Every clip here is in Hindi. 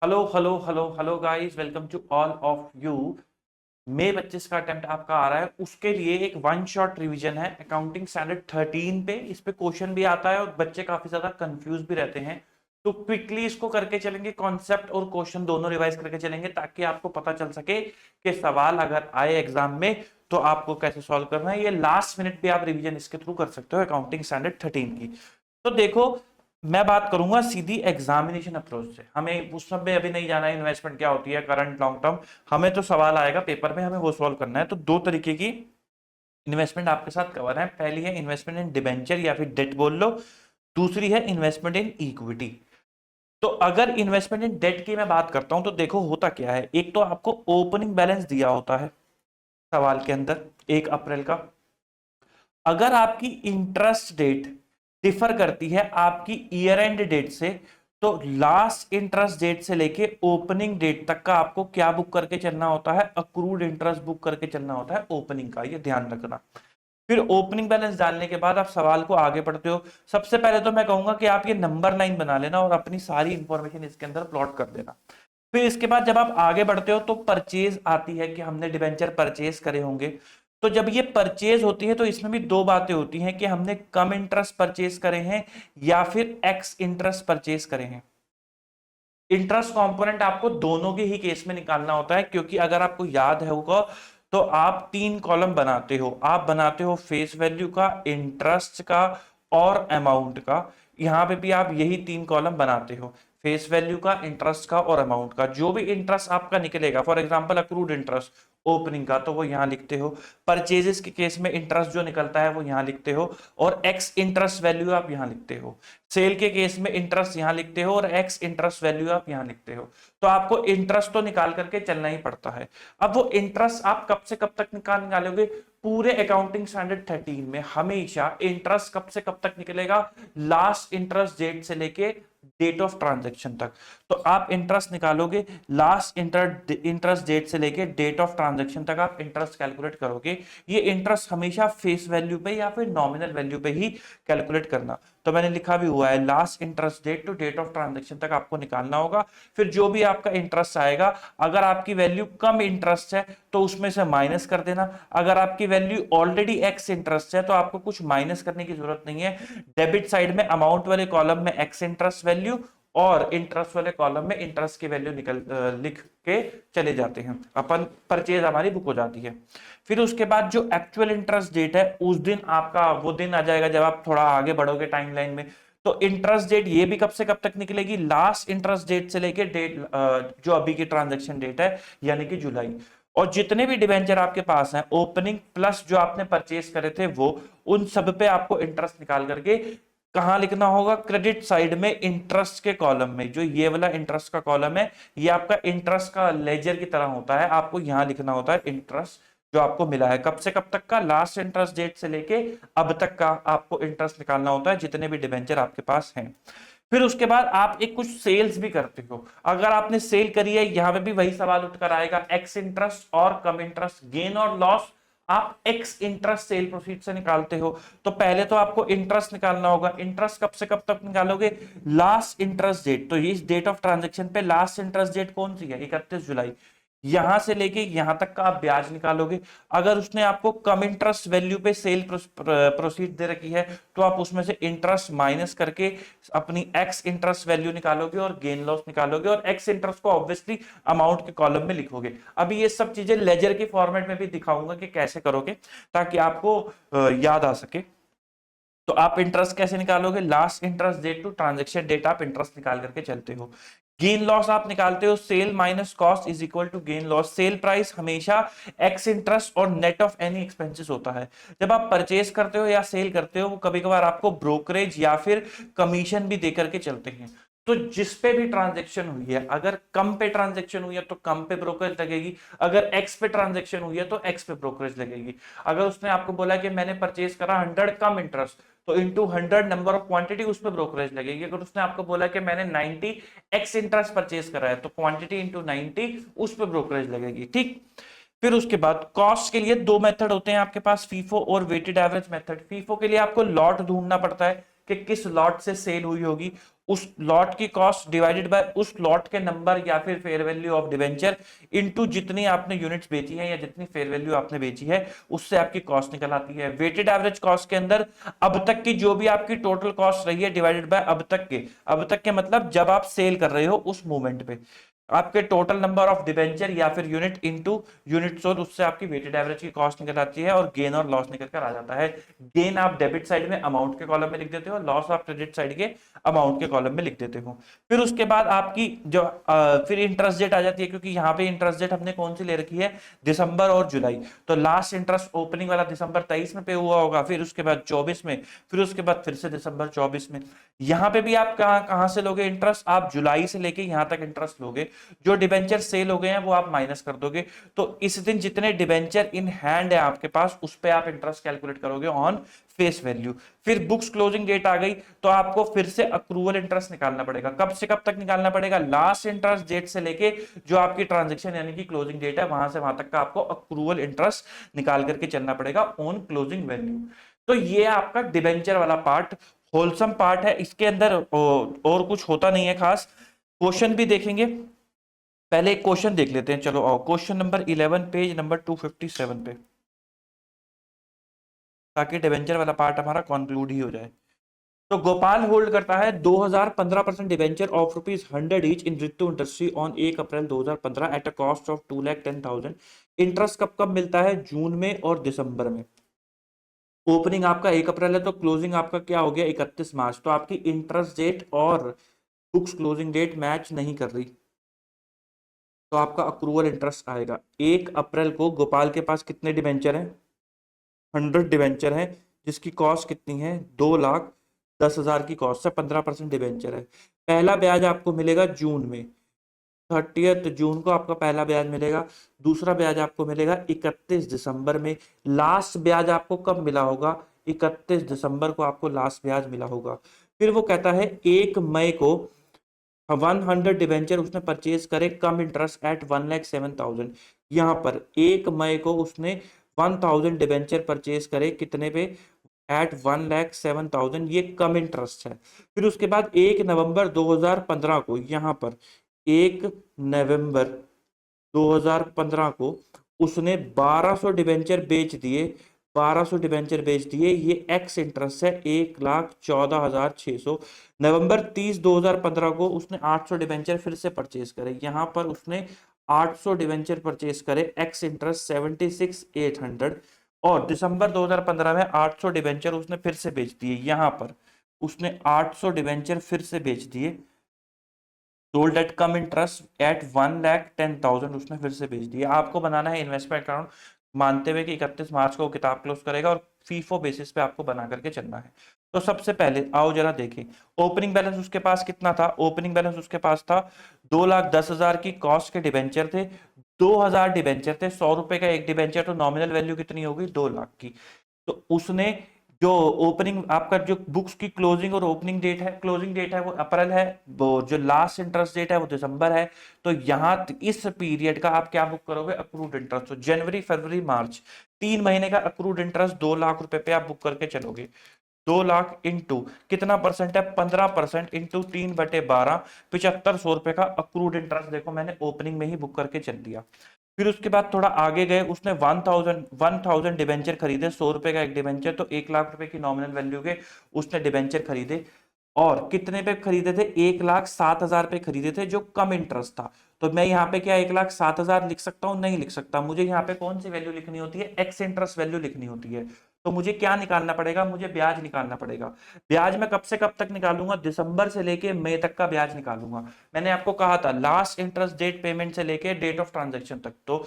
Hello hello hello hello guys, welcome to all of you. मई 25 का अटेम्प्ट आपका आ रहा है, उसके लिए एक वन शॉट रिवीजन है अकाउंटिंग स्टैंडर्ड 13 पे। इस पे क्वेश्चन भी आता है और बच्चे काफी ज्यादा कंफ्यूज भी रहते हैं, तो क्विकली इसको करके चलेंगे। कॉन्सेप्ट और क्वेश्चन दोनों रिवाइज करके चलेंगे ताकि आपको पता चल सके कि सवाल अगर आए एग्जाम में तो आपको कैसे सॉल्व करना है। ये लास्ट मिनट पे आप रिवीजन इसके थ्रू कर सकते हो अकाउंटिंग स्टैंडर्ड 13 की। तो देखो, मैं बात करूंगा सीधी एग्जामिनेशन अप्रोच से। हमें उस सब में अभी नहीं जाना है, इन्वेस्टमेंट क्या होती है, करंट लॉन्ग टर्म। हमें तो सवाल आएगा पेपर में, हमें वो सॉल्व करना है। तो दो तरीके की इन्वेस्टमेंट आपके साथ कवर है। पहली है इन्वेस्टमेंट इन डिबेंचर या फिर डेट बोल लो, दूसरी है इन्वेस्टमेंट इन इक्विटी। तो अगर इन्वेस्टमेंट इन डेट की मैं बात करता हूं तो देखो होता क्या है। एक तो आपको ओपनिंग बैलेंस दिया होता है सवाल के अंदर 1 अप्रैल का। अगर आपकी इंटरेस्ट डेट डिफर करती है आपकी ईयर एंड डेट से, तो लास्ट इंटरेस्ट डेट से लेके ओपनिंग डेट तक का आपको क्या बुक करके चलना होता है? अक्रूड इंटरेस्ट बुक करके चलना होता है ओपनिंग का, ये ध्यान रखना। फिर ओपनिंग बैलेंस डालने के बाद आप सवाल को आगे बढ़ते हो। सबसे पहले तो मैं कहूंगा कि आप ये नंबर लाइन बना लेना और अपनी सारी इंफॉर्मेशन इसके अंदर प्लॉट कर देना। फिर इसके बाद जब आप आगे बढ़ते हो तो परचेज आती है कि हमने डिबेंचर परचेज करे होंगे। तो जब ये परचेज होती है तो इसमें भी दो बातें होती हैं कि हमने कम इंटरेस्ट परचेज करे हैं या फिर एक्स इंटरेस्ट परचेज करे हैं। इंटरेस्ट कंपोनेंट आपको दोनों के ही केस में निकालना होता है, क्योंकि अगर आपको याद है होगा तो आप 3 कॉलम बनाते हो। आप बनाते हो फेस वैल्यू का, इंटरेस्ट का और अमाउंट का। यहां पे भी आप यही 3 कॉलम बनाते हो, फेस वैल्यू का, इंटरेस्ट का और अमाउंट का। जो भी इंटरेस्ट आपका निकलेगा, for example accrued interest opening का, तो वो यहां लिखते हो। परचेजेस के केस में इंटरेस्ट जो निकलता है वो यहां लिखते हो और एक्स इंटरेस्ट वैल्यू आप यहां लिखते हो। सेल के केस में इंटरेस्ट यहां लिखते हो और एक्स इंटरेस्ट वैल्यू आप यहां लिखते हो। तो आपको इंटरेस्ट तो निकाल करके चलना ही पड़ता है। अब वो इंटरेस्ट आप कब से कब तक निकालोगे? पूरे अकाउंटिंग स्टैंडर्ड 13 में हमेशा इंटरेस्ट कब से कब तक निकलेगा? लास्ट इंटरेस्ट डेट से लेके डेट ऑफ ट्रांजैक्शन तक। तो आप इंटरेस्ट निकालोगे लास्ट इंटरेस्ट डेट से लेके डेट ऑफ ट्रांजैक्शन तक, आप इंटरेस्ट कैलकुलेट करोगे। ये इंटरेस्ट हमेशा फेस वैल्यू पे या फिर नॉमिनल वैल्यू पे ही कैलकुलेट करना। तो मैंने लिखा भी हुआ है, last interest date to date of transaction तक आपको निकालना होगा। फिर जो भी आपका इंटरेस्ट आएगा, अगर आपकी वैल्यू कम इंटरेस्ट है तो उसमें से माइनस कर देना। अगर आपकी वैल्यू ऑलरेडी एक्स इंटरेस्ट है तो आपको कुछ माइनस करने की जरूरत नहीं है। डेबिट साइड में अमाउंट वाले कॉलम में एक्स इंटरेस्ट वैल्यू और इंटरेस्ट वाले कॉलम में इंटरेस्ट की वैल्यू लिख के चले जाते हैं अपन। परचेज हमारी बुक हो जाती है। फिर उसके बाद जो एक्चुअल इंटरेस्ट डेट है, उस दिन आपका वो दिन आ जाएगा जब आप थोड़ा आगे बढ़ोगे टाइमलाइन में। तो इंटरेस्ट डेट ये भी कब से कब तक निकलेगी? लास्ट इंटरेस्ट डेट से लेके डेट जो अभी की ट्रांजैक्शन डेट है, यानी कि जुलाई। और जितने भी डिबेंचर आपके पास हैं ओपनिंग प्लस जो आपने परचेज करे थे वो, उन सब पे आपको इंटरेस्ट निकाल करके कहां लिखना होगा? क्रेडिट साइड में इंटरेस्ट के कॉलम में। जो ये वाला इंटरेस्ट का कॉलम है, ये आपका इंटरेस्ट का लेजर की तरह होता है। आपको यहां लिखना होता है इंटरेस्ट जो आपको मिला है कब से कब तक का, लास्ट इंटरेस्ट डेट से लेके अब तक का आपको इंटरेस्ट निकालना होता है, जितने भी डिबेंचर आपके पास हैं। फिर उसके बाद आप एक कुछ सेल्स भी करते हो। अगर आपने सेल करी है, यहां पे भी वही सवाल उठकर आएगा, एक्स इंटरेस्ट और कम इंटरेस्ट, गेन और लॉस आप एक्स इंटरेस्ट सेल प्रोसीड से निकालते हो। तो पहले तो आपको इंटरेस्ट निकालना होगा। इंटरेस्ट कब से कब तक निकालोगे? Last interest date. तो ये डेट ऑफ ट्रांजैक्शन पे लास्ट इंटरेस्ट डेट कौन सी है? 31 जुलाई। यहां से लेके यहां तक का आप ब्याज निकालोगे। अगर उसने आपको कम इंटरेस्ट वैल्यू पे सेल प्रोसीड दे रखी है तो आप उसमें से इंटरेस्ट माइनस करके अपनी एक्स इंटरेस्ट वैल्यू निकालोगे और गेन लॉस निकालोगे, और एक्स इंटरेस्ट को ऑब्वियसली अमाउंट के कॉलम में लिखोगे। अभी ये सब चीजें लेजर के फॉर्मेट में भी दिखाऊंगा कि कैसे करोगे ताकि आपको याद आ सके। तो आप इंटरेस्ट कैसे निकालोगे? Last interest date to transaction date आप इंटरेस्ट निकाल करके चलते हो। गेन लॉस आप निकालते हो, sale minus cost is equal to gain loss. Sale price हमेशा एक्स इंटरेस्ट और नेट ऑफ एनी एक्सपेंसेस होता है। जब आप परचेज करते हो या सेल करते हो, वो कभी कभार आपको ब्रोकरेज या फिर कमीशन भी दे करके चलते हैं। तो जिस पे भी ट्रांजैक्शन हुई है, अगर कम पे ट्रांजैक्शन हुई है तो कम पे ब्रोकरेज लगेगी, अगर एक्स पे ट्रांजैक्शन हुई है तो एक्स पे ब्रोकरेज लगेगी। अगर उसने आपको बोला कि मैंने परचेज करा 100 कम इंटरेस्ट, तो इंटू 100 नंबर ऑफ क्वांटिटी उस पर ब्रोकरेज लगेगी। अगर उसने आपको बोला कि मैंने 90 एक्स इंटरेस्ट परचेज करा है, तो क्वांटिटी इंटू 90 उस पर ब्रोकरेज लगेगी। ठीक। फिर उसके बाद कॉस्ट के लिए दो मेथड होते हैं आपके पास, फीफो और वेटेड एवरेज मेथड। फीफो के लिए आपको लॉट ढूंढना पड़ता है कि किस लॉट से सेल हुई होगी, उस लॉट की कॉस्ट डिवाइडेड बाय उस लॉट के नंबर या फिर fair value of debenture into जितनी आपने यूनिट्स बेची है या जितनी फेयर वैल्यू आपने बेची है, उससे आपकी कॉस्ट निकल आती है। वेटेड एवरेज कॉस्ट के अंदर अब तक की जो भी आपकी टोटल कॉस्ट रही है डिवाइडेड बाय अब तक के मतलब जब आप सेल कर रहे हो उस मोमेंट पे आपके टोटल नंबर ऑफ डिबेंचर या फिर यूनिट इनटू यूनिट सोल्ड, उससे आपकी वेटेड एवरेज की कॉस्ट निकल आती है और गेन और लॉस निकल कर आ जाता है। गेन आप डेबिट साइड में अमाउंट के कॉलम में लिख देते हो, लॉस आप क्रेडिट साइड के अमाउंट के कॉलम में लिख देते हो। फिर उसके बाद आपकी जो फिर इंटरेस्ट डेट आ जाती है, क्योंकि यहाँ पे इंटरेस्ट डेट हमने कौन सी ले रखी है, दिसंबर और जुलाई। तो लास्ट इंटरेस्ट ओपनिंग वाला दिसंबर 23 में पे हुआ होगा, फिर उसके बाद 24 में, फिर उसके बाद फिर से दिसंबर 24 में। यहाँ पे भी आप कहां से लोगे इंटरेस्ट, आप जुलाई से लेके यहां तक इंटरेस्ट लोगे। जो डिबेंचर सेल हो गए हैं वो आप माइनस कर दोगे। तो इस दिन जितने डिबेंचर इन हैंड है आपके पास, उस पे आप इंटरेस्ट कैलकुलेट करोगे ऑन फेस वैल्यू। फिर बुक्स क्लोजिंग डेट आ गई तो आपको फिर से अक्रूवल इंटरेस्ट निकालना पड़ेगा। कब से कब तक निकालना पड़ेगा, लास्ट इंटरेस्ट डेट से लेके जो आपकी ट्रांजेक्शन यानी कि क्लोजिंग डेट है वहां से वहां तक का आपको अक्रूवल इंटरेस्ट निकाल करके चलना पड़ेगा ऑन क्लोजिंग वैल्यू। तो ये आपका डिबेंचर वाला पार्ट होलसम पार्ट है, इसके अंदर और कुछ होता नहीं है खास। क्वेश्चन भी देखेंगे, पहले एक क्वेश्चन देख लेते हैं। चलो आओ, क्वेश्चन नंबर 11 पेज नंबर 257 पे, ताकि डिबेंचर वाला पार्ट हमारा कंक्लूड ही हो जाए। तो गोपाल होल्ड करता है 2015% debenture of ₹100 each in Ritu industry on 1 April 2015 at a cost of 2,10,000। Interest कब कब मिलता है, जून में और दिसंबर में। ओपनिंग आपका 1 अप्रैल है तो क्लोजिंग आपका क्या हो गया, 31 मार्च। तो आपकी इंटरेस्ट डेट और बुक्स क्लोजिंग डेट मैच नहीं कर रही, तो आपका अक्रूवल इंटरेस्ट आएगा। 1 अप्रैल को गोपाल के पास कितने डिबेंचर हैं, 100 डिबेंचर हैं, जिसकी कॉस्ट कितनी है, 2,10,000 की कॉस्ट है, 15% डिबेंचर है। पहला ब्याज आपको मिलेगा जून में, 30 जून को आपका पहला ब्याज मिलेगा। दूसरा ब्याज आपको मिलेगा 31 दिसंबर में। लास्ट ब्याज आपको कब मिला होगा, 31 दिसंबर को आपको लास्ट ब्याज मिला होगा। फिर वो कहता है 1 मई को 100 डिबेंचर उसने परचेज करे कम इंटरेस्ट एट 1,07,000। यहाँ पर 1 मई को उसने 1,000 डिबेंचर परचेज करे, कितने पे, एट 1,07,000, ये कम इंटरेस्ट है। फिर उसके बाद 1 नवंबर 2015 को, यहाँ पर 1 नवंबर 2015 को उसने 1200 डिबेंचर बेच दिए, 1200 डिबेंचर बेच दिए, ये एक्स इंटरेस्ट है 1,14,600। नवंबर 30 2015 को उसने 800 डिबेंचर फिर से परचेज करे, यहाँ पर उसने 800 डिबेंचर परचेज करे, एक्स इंटरेस्ट 76,800। और दिसंबर 2015 में 800 डिबेंचर उसने फिर से बेच दिए, यहाँ पर उसने 800 डिबेंचर फिर से बेच दिए, sold at come interest eight 1,10,000 उसने फिर से बेच दिया। आपको बनाना है इन्वेस्टमेंट अकाउंट, मानते हुए कि 31 मार्च को किताब क्लोज करेगा और फीफो बेसिस पे आपको बना करके चलना है। तो सबसे पहले आओ जरा देखें, ओपनिंग बैलेंस उसके पास कितना था, ओपनिंग बैलेंस उसके पास था 2,10,000 की कॉस्ट के डिबेंचर थे, 2,000 डिबेंचर थे, 100 रुपए का एक डिबेंचर, तो नॉमिनल वैल्यू कितनी होगी, 2 लाख की। तो उसने जो ओपनिंग आपका जो बुक्स की क्लोजिंग और ओपनिंग डेट है, क्लोजिंग डेट है वो अप्रैल है, वो जो लास्ट इंटरेस्ट डेट है वो दिसंबर है। तो यहाँ इस पीरियड का आप क्या बुक करोगे, अक्रूड इंटरेस्ट। तो जनवरी फरवरी मार्च 3 महीने का अक्रूड इंटरेस्ट 2 लाख रुपए पे आप बुक करके चलोगे। 2 लाख इंटू कितना परसेंट है, 15% इंटू 3/12, 7500 रुपए का अक्रूड इंटरेस्ट देखो मैंने ओपनिंग में ही बुक करके चल दिया। फिर उसके बाद थोड़ा आगे गए, उसने 1000 डिबेंचर खरीदे, 100 रुपए का एक डिबेंचर, तो 1 लाख रुपए की नॉमिनल वैल्यू के उसने डिबेंचर खरीदे। और कितने पे खरीदे थे, 1,07,000 पे खरीदे थे, जो कम इंटरेस्ट था। तो मैं यहाँ पे क्या 1,07,000 लिख सकता हूँ, नहीं लिख सकता। मुझे यहाँ पे कौन सी वैल्यू लिखनी होती है, एक्स इंटरेस्ट वैल्यू लिखनी होती है। तो मुझे क्या निकालना पड़ेगा, मुझे ब्याज निकालना पड़ेगा। ब्याज मैं कब से कब तक निकालूंगा, दिसंबर से लेके मई तक का ब्याज निकालूंगा। मैंने आपको कहा था लास्ट इंटरेस्ट डेट पेमेंट से लेके डेट ऑफ ट्रांजेक्शन तक। तो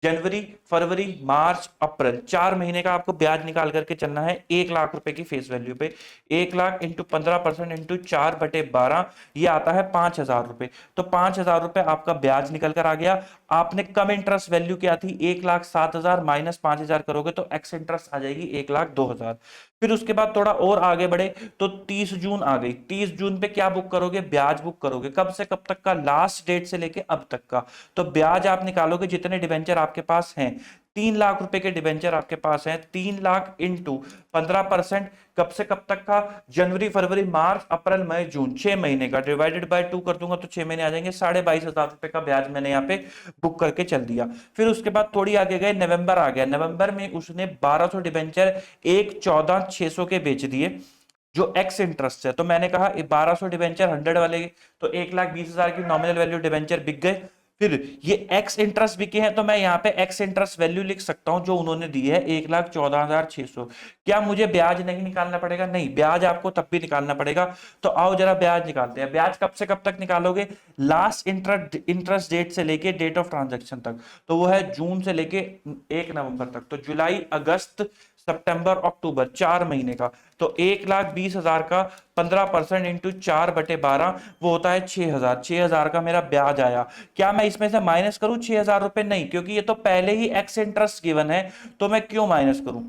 जनवरी फरवरी मार्च अप्रैल 4 महीने का आपको ब्याज निकाल करके चलना है 1 लाख रुपए की फेस वैल्यू पे। 1 लाख इंटू 15% इंटू 4/12, ये आता है 5,000 रुपए। तो 5,000 रुपए आपका ब्याज निकल कर आ गया। आपने कम इंटरेस्ट वैल्यू क्या थी, 1,07,000 माइनस 5,000 करोगे तो एक्स इंटरेस्ट आ जाएगी 1,02,000। फिर उसके बाद थोड़ा और आगे बढ़े तो 30 जून आ गई। 30 जून पे क्या बुक करोगे, ब्याज बुक करोगे। कब से कब तक का, लास्ट डेट से लेके अब तक का। तो ब्याज आप निकालोगे जितने डिबेंचर आपके आपके पास हैं, 3 लाख रुपए के डिबेंचर आपके पास हैं, 3 लाख इंटू 15%, कब से कब तक का, जनवरी फरवरी मार्च अप्रैल मई जून, 6 महीने का, डिवाइडेड बाय 2 कर दूंगा तो 6 महीने आ जाएंगे, 22,500 रुपए का ब्याज मैंने यहाँ पे बुक करके चल दिया। फिर उसके बाद थोड़ी आगे गए, नवंबर आ गया, नवंबर में उसने 1200 डिबेंचर 1,14,600 के बेच दिए जो एक्स इंटरेस्ट है। तो मैंने कहा 1200 डिबेंचर 100 वाले, तो 1,20,000 की नॉमिनल वैल्यू डिबेंचर बिक गए। फिर ये एक्स इंटरेस्ट बिके हैं, तो मैं यहाँ पे एक्स इंटरेस्ट वैल्यू लिख सकता हूं जो उन्होंने दी है 1,14,600। क्या मुझे ब्याज नहीं निकालना पड़ेगा? नहीं, ब्याज आपको तब भी निकालना पड़ेगा। तो आओ जरा ब्याज निकालते हैं। ब्याज कब से कब तक निकालोगे? लास्ट इंटरेस्ट डेट से लेके डेट ऑफ ट्रांजेक्शन तक, तो वो है जून से लेके 1 नवंबर तक, तो जुलाई अगस्त सितंबर अक्टूबर, 4 महीने का। तो 1,20,000 का 15% इंटू 4/12 वो होता है 6,000। 6,000 का मेरा ब्याज आया। क्या मैं इसमें से माइनस करूं 6,000 रुपए? नहीं, क्योंकि ये तो पहले ही एक्स इंटरेस्ट गिवन है, तो मैं क्यों माइनस करूं।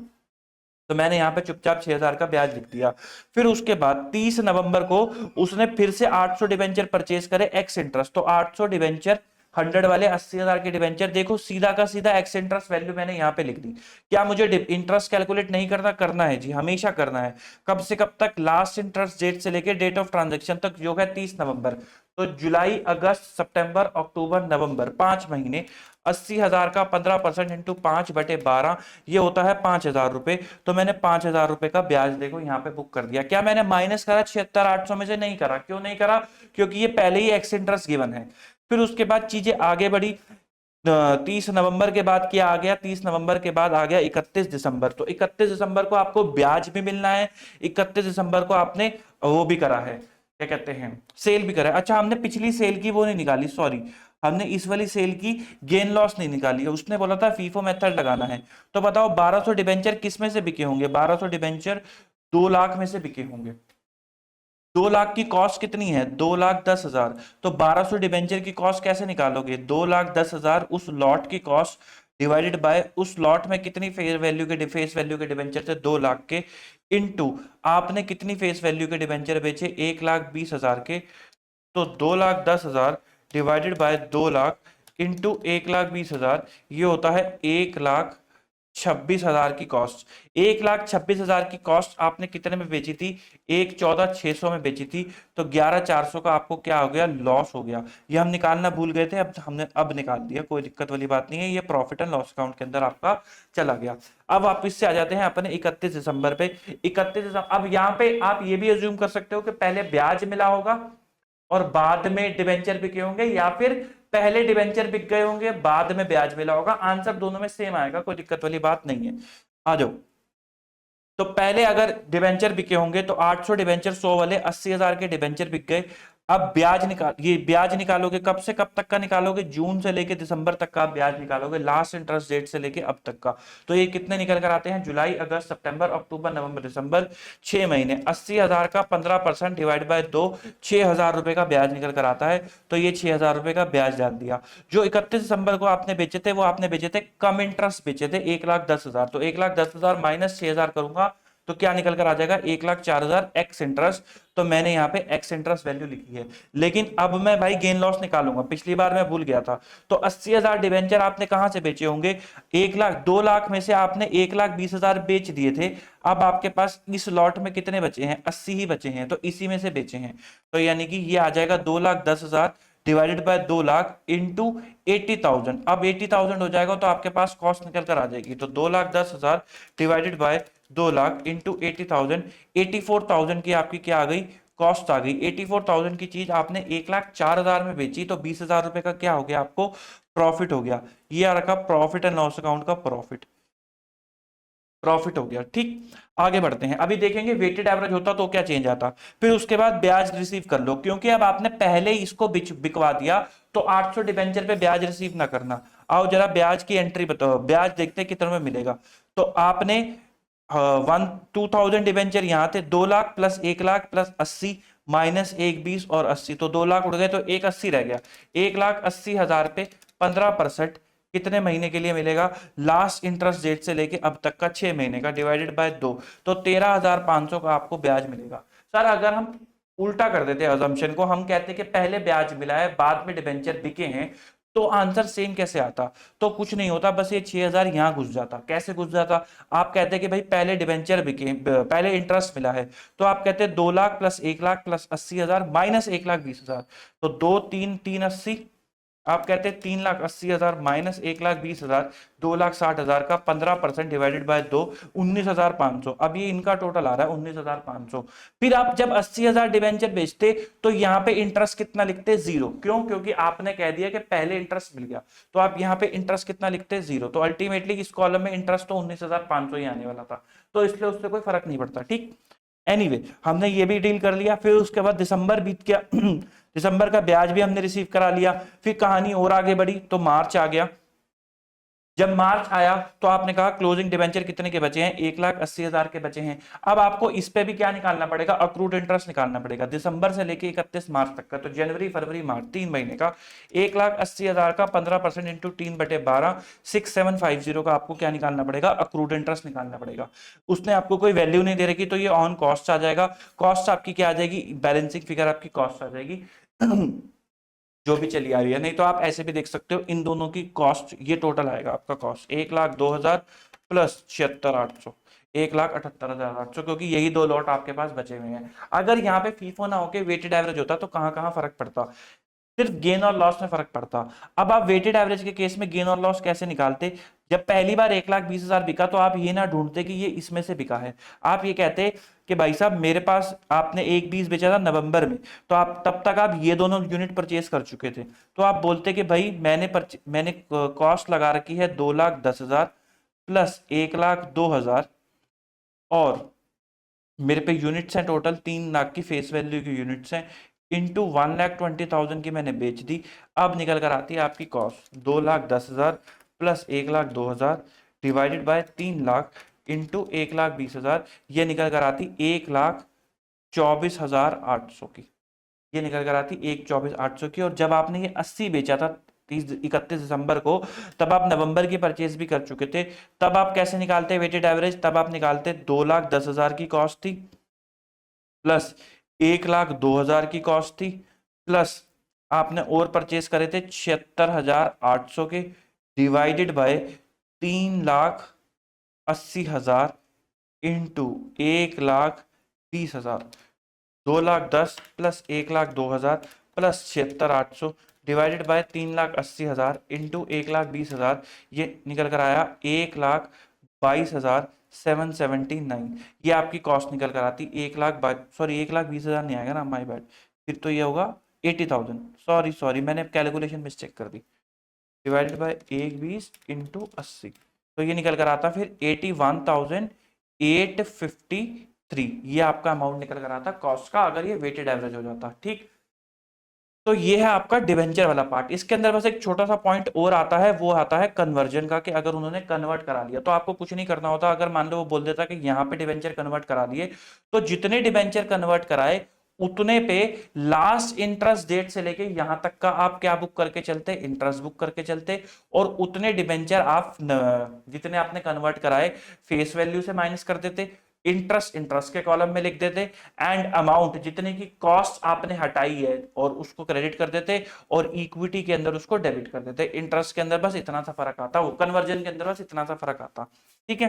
तो मैंने यहां पे चुपचाप 6,000 का ब्याज लिख दिया। फिर उसके बाद 30 नवंबर को उसने फिर से 800 डिवेंचर परचेज करे एक्स इंटरेस्ट, तो 800 डिवेंचर 100 वाले 80,000 के डिवेंचर, देखो सीधा का सीधा एक्स इंटरेस्ट वैल्यू मैंने यहां पे लिख दी। क्या मुझे इंटरेस्ट कैलकुलेट नहीं करना? करना है जी, हमेशा करना है। कब से कब तक? लास्ट इंटरेस्ट डेट से लेके डेट ऑफ ट्रांजेक्शन तक, जो है 30 नवंबर। तो जुलाई अगस्त सितंबर अक्टूबर नवंबर, 5 महीने। 80,000 का 15% इंटू 5/12, ये होता है 5,000 रुपए। तो मैंने 5,000 रुपए का ब्याज देखो यहाँ पे बुक कर दिया। क्या मैंने माइनस करा 76,800 में से? नहीं करा। क्यों नहीं करा? क्योंकि ये पहले ही एक्स इंटरेस्ट गिवन है। फिर उसके बाद चीजें आगे बढ़ी। 30 नवंबर के बाद क्या आ गया? 30 नवंबर के बाद आ गया 31 दिसंबर। तो 31 दिसंबर को आपको ब्याज भी मिलना है, 31 दिसंबर को आपने वो भी करा है, क्या कहते हैं, सेल भी करा है। अच्छा, हमने पिछली सेल की वो नहीं निकाली, सॉरी, हमने इस वाली सेल की गेन लॉस नहीं निकाली है। उसने बोला था फीफो मेथड लगाना है। तो बताओ 1200 डिबेंचर किस में से बिके होंगे? 1200 डिबेंचर 2 लाख में से बिके होंगे। 2 लाख की कॉस्ट कितनी है? 2,10,000। तो 1200 डिबेंचर की कॉस्ट कैसे निकालोगे? 2,10,000 उस लॉट की कॉस्ट डिवाइडेड बाय उस लॉट में कितनी फेस वैल्यू के डिबेंचर थे? 2 लाख के, इनटू आपने कितनी फेस वैल्यू के डिबेंचर बेचे? 1,20,000 के। तो 2,10,000 डिवाइडेड बाय 2 लाख इंटू 1,20,000, ये होता है 1,26,000 की कॉस्ट। 1,26,000 की कॉस्ट आपने कितने में बेची थी? 1,14,600 में बेची थी। तो 11,400 का आपको क्या हो गया? लॉस हो गया। ये हम निकालना भूल गए थे, अब हमने निकाल दिया, कोई दिक्कत वाली बात नहीं है। ये प्रॉफिट एंड लॉस अकाउंट के अंदर आपका चला गया। अब आप इससे आ जाते हैं अपने 31 दिसंबर पे। 31 दिसंबर, अब यहाँ पे आप ये भी अज्यूम कर सकते हो कि पहले ब्याज मिला होगा और बाद में डिबेंचर बिके होंगे, या फिर पहले डिबेंचर बिक गए होंगे बाद में ब्याज मिला होगा। आंसर दोनों में सेम आएगा, कोई दिक्कत वाली बात नहीं है। आ जाओ। तो पहले अगर डिबेंचर बिके होंगे तो 800 डिबेंचर 100 वाले 80,000 के डिबेंचर बिक गए। अब ये ब्याज निकालोगे, कब से कब तक का निकालोगे? जून से लेके दिसंबर तक का ब्याज निकालोगे, लास्ट इंटरेस्ट डेट से लेके अब तक का। तो ये कितने निकल कर आते हैं? जुलाई अगस्त सितंबर अक्टूबर नवंबर दिसंबर, 6 महीने। 80,000 का 15% डिवाइड बाय 2, 6,000 रुपए का ब्याज निकल कर आता है। तो ये 6,000 रुपए का ब्याज डाल दिया। जो 31 दिसंबर को आपने बेचे थे, वो आपने बेचे थे कम इंटरेस्ट बेचे थे 1,10,000। तो 1,10,000 माइनस 6,000 करूंगा तो क्या निकल कर आ जाएगा? 1,04,000 एक्स इंटरेस्ट। तो मैंने यहाँ पे एक्स इंटरेस्ट वैल्यू लिखी है। लेकिन अब मैं भाई गेन लॉस निकालूंगा, पिछली बार मैं भूल गया था। तो 80,000 डिवेंचर आपने कहां से बेचे होंगे? 2 लाख में से आपने 1,20,000 बेच दिए थे। अब आपके पास इस लॉट में कितने बचे हैं? 80 ही बचे हैं, तो इसी में से बेचे हैं। तो यानी कि ये आ जाएगा 2,10,000 डिवाइडेड बाय 2 लाख इंटू 80,000। अब 80,000 हो जाएगा तो आपके पास कॉस्ट निकल कर आ जाएगी। तो 2,10,000 डिवाइडेड बाय 2 लाख इंटू 80,000, 84,000 की आपकी क्या आ गई? कॉस्ट आ गई। 84,000 की चीज आपने 1,04,000 में बेची, तो 20,000 रुपए का क्या हो गया? आपको प्रॉफिट हो गया। ये आ रखा प्रॉफिट एंड लॉस अकाउंट का प्रॉफिट हो गया। ठीक, आगे बढ़ते हैं। अभी देखेंगे वेटेड एवरेज होता तो क्या चेंज आता। फिर उसके बाद ब्याज रिसीव कर लो, क्योंकि अब आपने पहले ही इसको बिकवा दिया, तो 800 डिबेंचर पे ब्याज रिसीव ना करना। आओ जरा ब्याज की एंट्री बताओ, ब्याज देखते हैं कितने में मिलेगा। तो आपने 2,000 डिबेंचर यहाँ थे, 2 lakh plus 1 lakh plus 80 minus 1,20 और 80, तो 2 लाख उड़ गए, तो 1,80 रह गया। 1,80,000 पे 15% कितने महीने के लिए मिलेगा? लास्ट इंटरेस्ट डेट से लेके अब तक का 6 महीने का, डिवाइडेड बाय 2, तो 13,500 का आपको ब्याज मिलेगा। सर अगर हम उल्टा कर देते अजम्पशन को, हम कहते हैं कि पहले ब्याज मिला है बाद में डिबेंचर बिके हैं, तो आंसर सेम कैसे आता? तो कुछ नहीं होता, बस ये 6000 यहां घुस जाता। कैसे घुस जाता? आप कहते कि भाई पहले डिबेंचर बिके, पहले इंटरेस्ट मिला है, तो आप कहते 2 lakh plus 1 lakh plus 80,000 minus 1,20,000, तो 2 3 3 80। आप कहते 3,80,000 माइनस 1,20,000, 2,60,000 का 15% डिवाइडेड बाय 2, 19,500। अब ये इनका टोटल आ रहा है 19,500। फिर आप जब 80,000 डिवेंचर बेचते तो यहां पे इंटरेस्ट कितना लिखते? 0। क्यों? क्योंकि आपने कह दिया कि पहले इंटरेस्ट मिल गया, तो आप यहां पे इंटरेस्ट कितना लिखते? 0। तो अल्टीमेटली इस कॉलम में इंटरेस्ट तो 19,500 ही आने वाला था, तो इसलिए उससे कोई फर्क नहीं पड़ता। ठीक, एनीवे हमने ये भी डील कर लिया। फिर उसके बाद दिसंबर बीत गया दिसंबर का ब्याज भी हमने रिसीव करा लिया। फिर कहानी और आगे बढ़ी तो मार्च आ गया। जब मार्च आया तो आपने कहा क्लोजिंग डिबेंचर कितने के बचे हैं? 1,80,000 के बचे हैं। अब आपको इस पे भी क्या निकालना पड़ेगा? अक्रूड इंटरेस्ट निकालना पड़ेगा, दिसंबर से लेके 31 मार्च तक का। तो जनवरी फरवरी मार्च 3 महीने का 1,80,000 का 15% इंटू 3/12 6750 का आपको क्या निकालना पड़ेगा? अक्रूड इंटरेस्ट निकालना पड़ेगा। उसने आपको कोई वैल्यू नहीं दे रखी, तो ये ऑन कॉस्ट आ जाएगा। कॉस्ट आपकी क्या आ जाएगी? बैलेंसिंग फिगर आपकी कॉस्ट आ जाएगी जो भी चली आ रही है। नहीं तो आप ऐसे भी देख सकते हो, इन दोनों की कॉस्ट, ये टोटल आएगा आपका कॉस्ट 1,02,000 प्लस 76,800, 1,78,800, क्योंकि यही दो लॉट आपके पास बचे हुए हैं। अगर यहाँ पे फीफो ना होके वेटेड एवरेज होता तो कहाँ कहाँ फर्क पड़ता? सिर्फ गेन और लॉस में फर्क पड़ता। अब आप वेटेड एवरेज के केस में गेन और लॉस कैसे निकालते? जब पहली बार 1,20,000 बिका तो आप ये ना ढूंढते कि ये इसमें से बिका है, आप ये कहते कि भाई साहब मेरे पास, आपने 1,20 बेचा था नवंबर में, तो आप तब तक आप ये दोनों यूनिट परचेज कर चुके थे, तो आप बोलते कि भाई मैंने कॉस्ट लगा रखी है 2,10,000 प्लस 1,02,000, और मेरे पे यूनिट्स हैं टोटल 3 लाख की फेस वैल्यू की यूनिट्स हैं, इंटू 1,20,000 की मैंने बेच दी। अब निकल कर आती है आपकी cost 2,10,000 plus 1,02,000 divided by 3 lakh into 1,20,000, ये निकल कर आती 1,24,800 की। ये निकल कर आती 1,24,800 की। और जब आपने ये 80 बेचा था 31 दिसंबर को, तब आप नवंबर की परचेज भी कर चुके थे। तब आप कैसे निकालते वेटेड एवरेज? तब आप निकालते 2,10,000 की कॉस्ट थी, प्लस 1,02,000 की कॉस्ट थी, प्लस आपने और परचेज करे थे 76,800 के, divided by 3,80,000 into 1,20,000, 2,10,000 plus 1,02,000 plus 76,800 divided by 3,80,000 into 1,20,000, ये निकल कर आया 1,22,779। ये आपकी कॉस्ट निकल कर आती 1,20,000 नहीं आएगा ना, माय बैड, फिर तो ये होगा 80,000। सॉरी मैंने कैलकुलेशन मिस्टेक कर दी। डिवाइडेड बाय 1,20 इंटू 80, तो ये निकल कर आता फिर 81,853। ये आपका अमाउंट निकल कर आता कॉस्ट का, अगर ये वेटेड एवरेज हो जाता। ठीक, तो ये है आपका डिवेंचर वाला पार्ट। इसके अंदर बस एक छोटा सा पॉइंट और आता है, वो आता है कन्वर्जन का, कि अगर उन्होंने कन्वर्ट करा लिया तो आपको कुछ नहीं करना होता। अगर मान लो वो बोल देता कि यहाँ पे डिवेंचर कन्वर्ट करा दिए, तो जितने डिवेंचर कन्वर्ट कराए उतने पे लास्ट इंटरेस्ट डेट से लेके यहां तक का आप क्या बुक करके चलते? इंटरेस्ट बुक करके चलते। और उतने डिवेंचर आप जितने आपने कन्वर्ट कराए फेस वैल्यू से माइनस कर देते, इंटरेस्ट के कॉलम में लिख देते, एंड अमाउंट जितने की कॉस्ट आपने हटाई है और उसको क्रेडिट कर देते, और इक्विटी के अंदर उसको डेबिट कर देते। इंटरेस्ट के अंदर बस इतना सा फर्क आता, वो कन्वर्जन के अंदर बस इतना सा फर्क आता। ठीक है,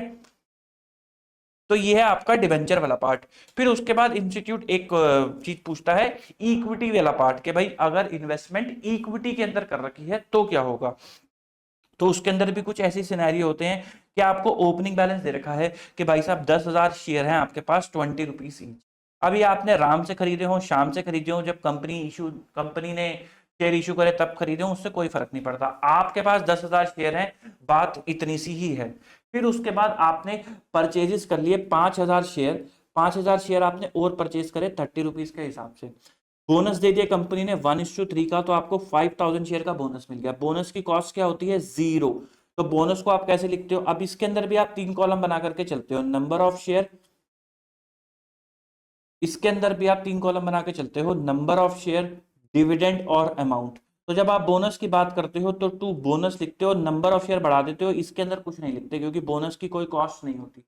तो ये है आपका डिवेंचर वाला पार्ट। फिर उसके बाद इंस्टीट्यूट एक चीज पूछता है, इक्विटी वाला पार्ट, कि भाई अगर इन्वेस्टमेंट इक्विटी के अंदर कर रखी है तो क्या होगा? तो उसके अंदर भी कुछ ऐसी सिनेरियो होते हैं कि आपको ओपनिंग बैलेंस दे रखा है कि भाई साहब 10,000 शेयर हैं आपके पास, 20 रुपीज ईच। अभी आपने राम से खरीदे हो, शाम से खरीदे हो, जब कंपनी ने शेयर इशू करे तब खरीदे हो, उससे कोई फर्क नहीं पड़ता। आपके पास 10,000 शेयर हैं, बात इतनी सी ही है। फिर उसके बाद आपने परचेजेस कर लिए 5,000 शेयर, 5,000 शेयर आपने और परचेज करे 30 रुपीज के हिसाब से। बोनस दे दिया कंपनी ने 1:3 का, तो आपको 5,000 शेयर का बोनस मिल गया। बोनस की कॉस्ट क्या होती है? 0। तो बोनस को आप कैसे लिखते हो? अब इसके अंदर भी आप 3 कॉलम बना करके चलते हो, नंबर ऑफ शेयर, इसके अंदर भी आप 3 कॉलम बना के चलते हो, नंबर ऑफ शेयर, डिविडेंड और अमाउंट। तो जब आप बोनस की बात करते हो तो टू बोनस लिखते हो, नंबर ऑफ शेयर बढ़ा देते हो, इसके अंदर कुछ नहीं लिखते क्योंकि बोनस की कोई कॉस्ट नहीं होती।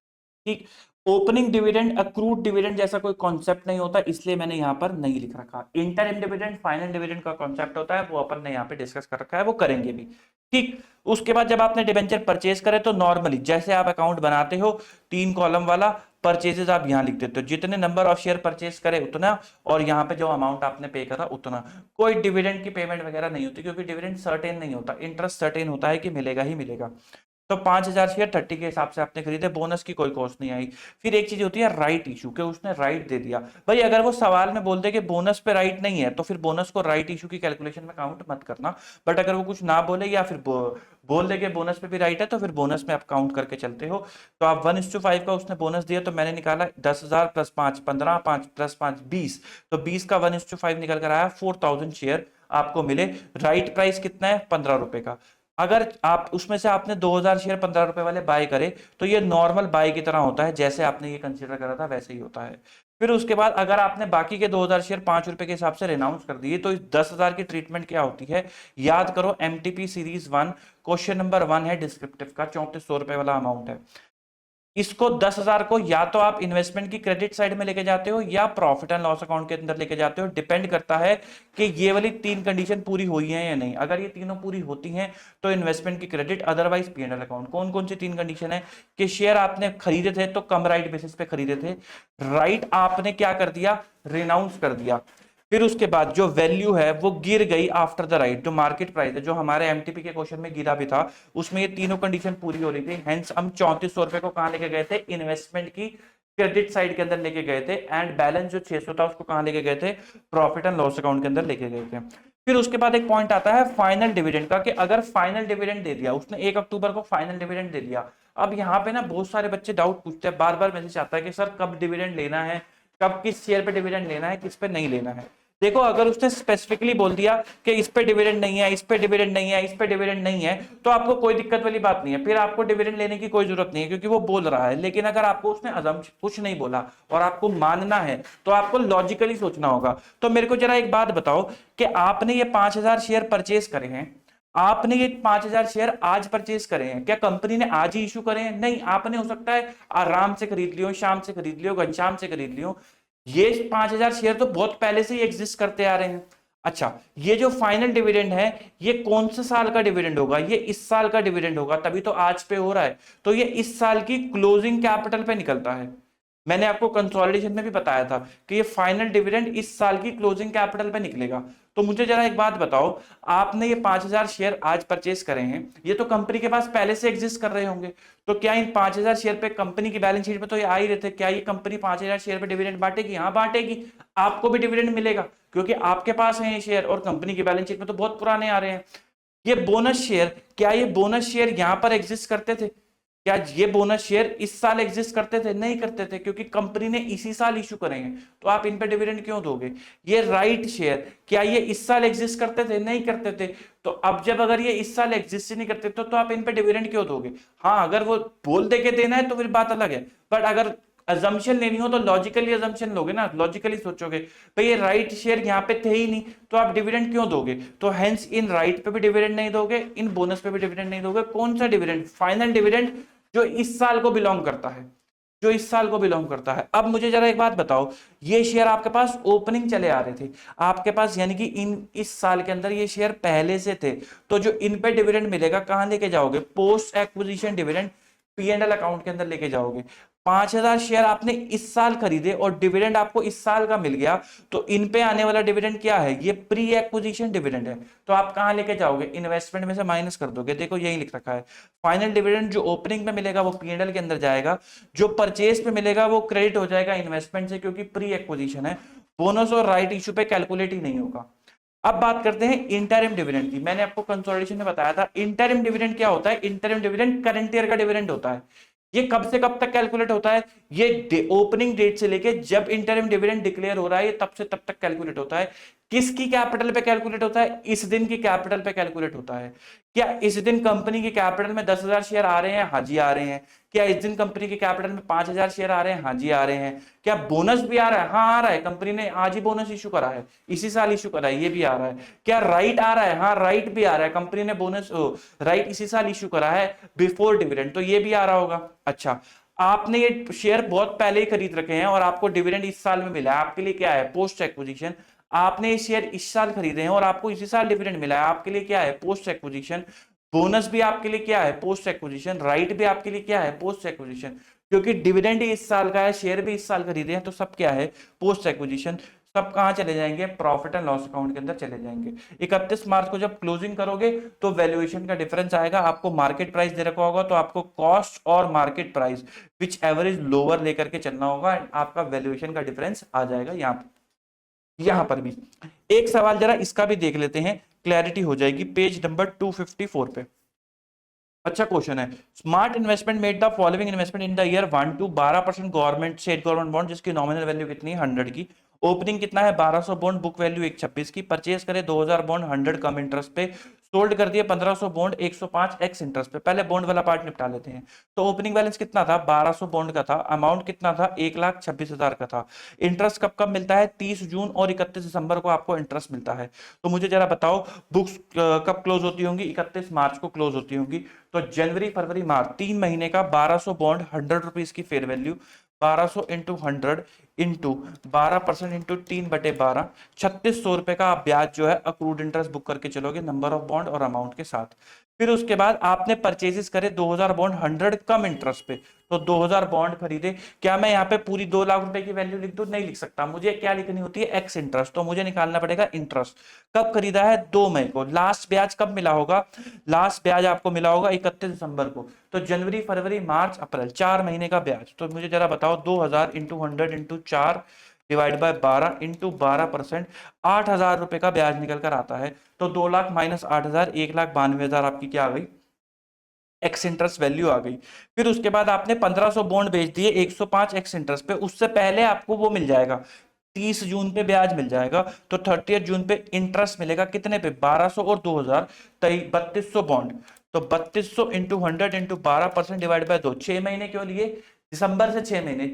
ठीक। ओपनिंग डिविडेंड अक्रूड डिविडेंड जैसा कोई कॉन्सेप्ट नहीं होता, इसलिए मैंने यहां पर नहीं लिख रखा। इंटरिम डिविडेंड फाइनल डिविडेंड का कॉन्सेप्ट होता है, वो अपन ने यहाँ पे डिस्कस कर रखा है, वो करेंगे भी। ठीक। उसके बाद जब आपने डिबेंचर परचेज करे तो नॉर्मली जैसे आप अकाउंट बनाते हो 3 कॉलम वाला, परचेजेस आप यहाँ लिख देते हो, जितने नंबर ऑफ शेयर परचेज करे उतना, और यहाँ पे जो अमाउंट आपने पे करा उतना। कोई डिविडेंड की पेमेंट वगैरह नहीं होती, क्योंकि डिविडेंड सर्टेन नहीं होता, इंटरेस्ट सर्टेन होता है कि मिलेगा ही मिलेगा। तो 5,000 शेयर 30 के हिसाब से आपने खरीदे, बोनस की कोई कॉस्ट नहीं आई। फिर एक चीज होती है राइट इशू, के उसने राइट दे दिया। भाई अगर वो सवाल में बोल दे कि बोनस पे राइट नहीं है, तो फिर बोनस को राइट इशू की कैलकुलेशन में काउंट मत करना। बट अगर वो कुछ ना बोले या फिर बोल दे कि बोनस पे भी राइट है, तो फिर बोनस में आप काउंट करके चलते हो। तो आप 1:5 का उसने बोनस दिया, तो मैंने निकाला 10,000 प्लस 5 15, 5 प्लस 5 20, तो 20 का 1:5 निकल कर आया 4,000 शेयर आपको मिले। राइट प्राइस कितना है? 15 रुपए का। अगर आप उसमें से आपने 2,000 शेयर 15 रुपए वाले बाय करे, तो ये नॉर्मल बाय की तरह होता है, जैसे आपने ये कंसीडर करा था वैसे ही होता है। फिर उसके बाद अगर आपने बाकी के 2,000 शेयर 5 रुपए के हिसाब से रेनाउंस कर दिए, तो इस 10,000 की ट्रीटमेंट क्या होती है? याद करो, एमटीपी सीरीज 1 क्वेश्चन नंबर 1 है डिस्क्रिप्टिव का, 3400 रुपए वाला अमाउंट है। इसको 10,000 को या तो आप इन्वेस्टमेंट की क्रेडिट साइड में लेके जाते हो या प्रॉफिट एंड लॉस अकाउंट के अंदर लेके जाते हो। डिपेंड करता है कि ये वाली 3 कंडीशन पूरी हुई है या नहीं। अगर ये तीनों पूरी होती हैं तो इन्वेस्टमेंट की क्रेडिट, अदरवाइज पीएनएल अकाउंट। कौन कौन सी 3 कंडीशन है? कि शेयर आपने खरीदे थे तो कम राइट बेसिस पे खरीदे थे, राइट आपने क्या कर दिया? रिनाउंस कर दिया। फिर उसके बाद जो वैल्यू है वो गिर गई आफ्टर द राइट, जो मार्केट प्राइस है, जो हमारे एमटीपी के क्वेश्चन में गिरा भी था, उसमें ये तीनों कंडीशन पूरी हो रही थी। हेंस हम 3400 रुपए को कहां लेके गए थे? इन्वेस्टमेंट की क्रेडिट साइड के अंदर लेके गए थे, एंड बैलेंस जो 600 था उसको कहां लेके गए थे? प्रॉफिट एंड लॉस अकाउंट के अंदर लेके गए थे। फिर उसके बाद एक पॉइंट आता है फाइनल डिविडेंड का, कि अगर फाइनल डिविडेंड दे दिया उसने 1 अक्टूबर को, फाइनल डिविडेंड दे दिया। अब यहाँ पे ना बहुत सारे बच्चे डाउट पूछते हैं, बार बार मैसेज आता है कि सर कब डिविडेंड लेना है, कब किस शेयर पे डिविडेंड लेना है, किस पे नहीं लेना है। देखो, अगर उसने स्पेसिफिकली बोल दिया कि इस पे डिविडेंड नहीं है, इस पे डिविडेंड नहीं है, इस पे डिविडेंड नहीं है, तो आपको कोई दिक्कत वाली बात नहीं है, फिर आपको डिविडेंड लेने की कोई जरूरत नहीं है, क्योंकि वो बोल रहा है। लेकिन अगर आपको उसने अजम्पशन कुछ नहीं बोला और आपको मानना है, तो आपको लॉजिकली सोचना होगा। तो मेरे को जरा एक बात बताओ कि आपने ये 5,000 शेयर परचेज करे हैं, आपने ये 5,000 शेयर आज परचेज करे हैं, क्या कंपनी ने आज ही इशू करे हैं? नहीं, आपने हो सकता है आराम से खरीद लियो, शाम से खरीद लियो, घनश्याम से खरीद लियो। ये 5,000 शेयर तो बहुत पहले से ही एग्जिस्ट करते आ रहे हैं। अच्छा, ये जो फाइनल डिविडेंड है, ये कौन से साल का डिविडेंड होगा? ये इस साल का डिविडेंड होगा, तभी तो आज पे हो रहा है। तो ये इस साल की क्लोजिंग कैपिटल पे निकलता है। मैंने आपको कंसोलिडेशन में भी बताया था कि ये फाइनल डिविडेंड इस साल की क्लोजिंग कैपिटल पे निकलेगा। तो मुझे जरा एक बात बताओ, आपने ये 5,000 शेयर आज परचेज करे हैं, ये तो कंपनी के पास पहले से एग्जिस्ट कर रहे होंगे, तो क्या इन 5,000 शेयर पे कंपनी की बैलेंस शीट पे तो ये आ ही रहते? क्या ये कंपनी 5,000 शेयर पे डिविडेंड बांटेगी? हाँ बांटेगी, आपको भी डिविडेंड मिलेगा, क्योंकि आपके पास है ये शेयर, और कंपनी की बैलेंस शीट में तो बहुत पुराने आ रहे हैं। ये बोनस शेयर, क्या ये बोनस शेयर यहां पर एग्जिस्ट करते थे? क्या ये बोनस शेयर इस साल एग्जिस्ट करते थे? नहीं करते थे, क्योंकि कंपनी ने इसी साल इशू करेंगे, तो आप इन पे डिविडेंड क्यों दोगे? ये राइट शेयर, क्या ये इस साल एग्जिस्ट करते थे? नहीं करते थे। तो अब जब अगर ये इस साल एग्जिस्ट ही नहीं करते तो आप इन पे डिविडेंड क्यों दोगे? हाँ, अगर वो बोल दे के देना है तो फिर बात अलग है, बट अगर अजम्पशन लेनी हो तो लॉजिकली अजम्पशन लोगे ना, लॉजिकली सोचोगे भाई ये राइट शेयर यहाँ पे थे ही नहीं, तो आप डिविडेंड क्यों दोगे? तो हेंस इन राइट पे भी डिविडेंड नहीं दोगे, इन बोनस पे भी डिविडेंड नहीं दोगे। कौन सा डिविडेंड? फाइनल डिविडेंड, जो इस साल को बिलोंग करता है, जो इस साल को बिलोंग करता है। अब मुझे जरा एक बात बताओ, ये शेयर आपके पास ओपनिंग चले आ रहे थे आपके पास, यानी कि इन इस साल के अंदर ये शेयर पहले से थे, तो जो इन पे डिविडेंड मिलेगा कहां लेके जाओगे? Post acquisition dividend PNL account के अंदर लेके जाओगे। 5,000 शेयर आपने इस साल खरीदे और डिविडेंड आपको इस साल का मिल गया, तो इन पे आने वाला डिविडेंड क्या है? ये प्री एक्विजिशन डिविडेंड है। तो आप कहां लेके जाओगे? इन्वेस्टमेंट में से माइनस कर दोगे। देखो यही लिख रखा है, फाइनल डिविडेंड जो ओपनिंग में मिलेगा वो पीएनएल के अंदर जाएगा, जो परचेज पे मिलेगा वो क्रेडिट हो जाएगा इन्वेस्टमेंट से, क्योंकि प्री एक्विजिशन है। बोनस और राइट इशू पे कैलकुलेट ही नहीं होगा। अब बात करते हैं इंटरिम डिविडेंड की। मैंने आपको कंसोलिडेशन में बताया था इंटरिम डिविडेंड क्या होता है। इंटरिम डिविडेंड करंट ईयर का डिविडेंड होता है। ये कब से कब तक कैलकुलेट होता है? ये ओपनिंग डेट से लेके जब इंटरिम डिविडेंड डिक्लेयर हो रहा है, तब से तब तक कैलकुलेट होता है। किसकी कैपिटल पे कैलकुलेट होता है? इस दिन की कैपिटल पे कैलकुलेट होता है। क्या इस दिन कंपनी की कैपिटल में 10,000 शेयर आ रहे हैं? हाँ जी आ रहे हैं। क्या इस दिन कंपनी की कैपिटल में 5,000 शेयर आ रहे हैं? हाँ जी आ रहे हैं। क्या बोनस भी आ रहा है? हाँ आ रहा है, कंपनी ने आज ही बोनस इशू करा है, इसी साल इशू करा है, ये भी आ रहा है। क्या राइट आ रहा है? हाँ राइट भी आ रहा है, कंपनी ने बोनस राइट इसी साल इशू करा है बिफोर डिविडेंड, तो ये भी आ रहा होगा। अच्छा, आपने ये शेयर बहुत पहले ही खरीद रखे हैं और आपको डिविडेंड इस साल में मिला है, आपके लिए क्या है पोस्ट एक्विजिशन। आपने ये शेयर इस साल खरीदे हैं और आपको इसी साल डिविडेंड मिला है, आपके लिए क्या है पोस्ट एक्विजिशन। बोनस भी आपके लिए क्या है पोस्ट एक्विजिशन, राइट भी आपके लिए क्या है पोस्ट एक्विजिशन, क्योंकि डिविडेंड ही इस साल का है, शेयर भी इस साल खरीदे हैं, तो सब क्या है पोस्ट एक्विजिशन। सब कहां चले जाएंगे प्रॉफिट एंड लॉस अकाउंट के अंदर चले जाएंगे। 31 मार्च को जब क्लोजिंग करोगे तो वैल्यूएशन का डिफरेंस आएगा, आपको मार्केट प्राइस दे रखा होगा तो आपको कॉस्ट और market price which average lower लेकर के चलना होगा एंड आपका वैल्यूएशन का डिफरेंस आ जाएगा यहां पर भी। एक सवाल जरा इसका भी देख लेते हैं, क्लैरिटी हो जाएगी, पेज नंबर 254 पे। अच्छा क्वेश्चन है, smart investment made the following investment in the year 1 to 12% government state government bond, जिसकी नॉमिनल वैल्यू कितनी है 100 की, ओपनिंग कितना है 1200 बॉन्ड, बुक वैल्यू 126 की, परचेज करे 2000 बॉन्ड 100 कम इंटरेस्ट पे, सोल्ड कर दिए 1500 बॉन्ड 105 एक्स इंटरेस्ट पे। पहले बॉन्ड वाला पार्ट निपटा लेते हैं। तो ओपनिंग बैलेंस कितना था 1200 बॉन्ड का था, अमाउंट कितना था 1,26,000 का था। इंटरेस्ट कब कब मिलता है 30 जून और 31 दिसंबर को आपको इंटरेस्ट मिलता है। तो मुझे जरा बताओ बुक्स कब क्लोज होती होंगी 31 मार्च को क्लोज होती होंगी। तो जनवरी फरवरी मार्च 3 महीने का 1200 बॉन्ड 100 रुपीज की fair value, 1200 into 100 into 12% into 3/12, 3600 रुपए का आप ब्याज जो है अक्रूड इंटरेस्ट बुक करके चलोगे नंबर ऑफ बॉन्ड और अमाउंट के साथ। फिर उसके बाद आपने परचेजेस करे 2000 बॉन्ड 100 कम इंटरेस्ट पे, तो 2000 बॉन्ड खरीदे। क्या मैं यहाँ पे पूरी 2 लाख रुपए की वैल्यू लिख दूं, नहीं लिख सकता, मुझे क्या लिखनी होती है एक्स इंटरेस्ट, तो मुझे निकालना पड़ेगा इंटरेस्ट। कब खरीदा है 2 मई को, लास्ट ब्याज कब मिला होगा, लास्ट ब्याज आपको मिला होगा 31 दिसंबर को। तो जनवरी फरवरी मार्च अप्रैल 4 महीने का ब्याज। तो मुझे जरा बताओ 2000 into 100 into 4 divide by 12 into 12%, 8,000 रुपए का ब्याज निकल कर आता है। तो 2 लाख माइनस 8,000, 1,92,000 आपकी क्या आ गई एक्स इंटरेस्ट वैल्यू आ गई। फिर उसके बाद आपने 1500 बॉन्ड बेच दिए 105 एक्स इंटरेस्ट पे, उससे पहले आपको वो मिल जाएगा 30 जून पे ब्याज मिल जाएगा। तो 30 जून पे इंटरेस्ट मिलेगा कितने पे 1200 और 2000 3200 बॉन्ड। तो 3200 इंटू 100 इंटू 12% डिवाइड बाय 2, 6 महीने क्यों लिए, दिसंबर से 6 महीने,